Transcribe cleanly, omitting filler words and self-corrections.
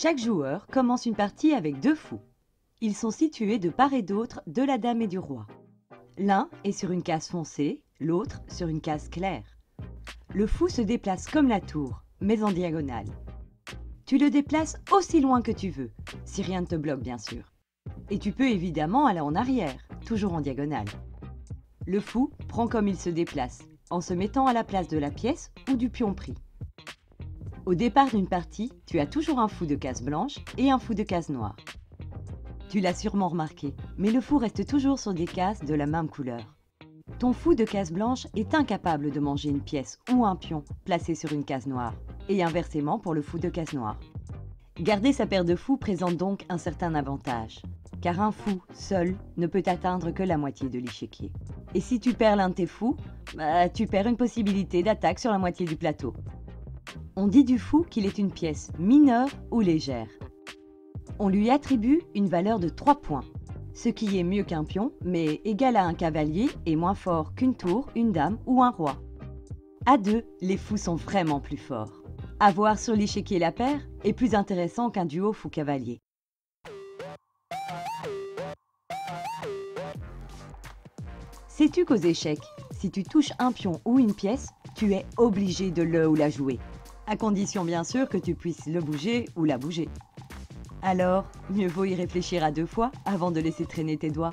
Chaque joueur commence une partie avec 2 fous. Ils sont situés de part et d'autre de la dame et du roi. L'un est sur une case foncée, l'autre sur une case claire. Le fou se déplace comme la tour, mais en diagonale. Tu le déplaces aussi loin que tu veux, si rien ne te bloque bien sûr. Et tu peux évidemment aller en arrière, toujours en diagonale. Le fou prend comme il se déplace, en se mettant à la place de la pièce ou du pion pris. Au départ d'une partie, tu as toujours un fou de case blanche et un fou de case noire. Tu l'as sûrement remarqué, mais le fou reste toujours sur des cases de la même couleur. Ton fou de case blanche est incapable de manger une pièce ou un pion placé sur une case noire, et inversement pour le fou de case noire. Garder sa paire de fous présente donc un certain avantage, car un fou seul ne peut atteindre que la moitié de l'échiquier. Et si tu perds l'un de tes fous, tu perds une possibilité d'attaque sur la moitié du plateau. On dit du fou qu'il est une pièce mineure ou légère. On lui attribue une valeur de 3 points, ce qui est mieux qu'un pion, mais égal à un cavalier et moins fort qu'une tour, une dame ou un roi. À 2, les fous sont vraiment plus forts. Avoir sur l'échiquier la paire est plus intéressant qu'un duo fou-cavalier. Sais-tu qu'aux échecs, si tu touches un pion ou une pièce, tu es obligé de le ou la jouer, à condition bien sûr que tu puisses le bouger ou la bouger. Alors, mieux vaut y réfléchir à 2 fois avant de laisser traîner tes doigts.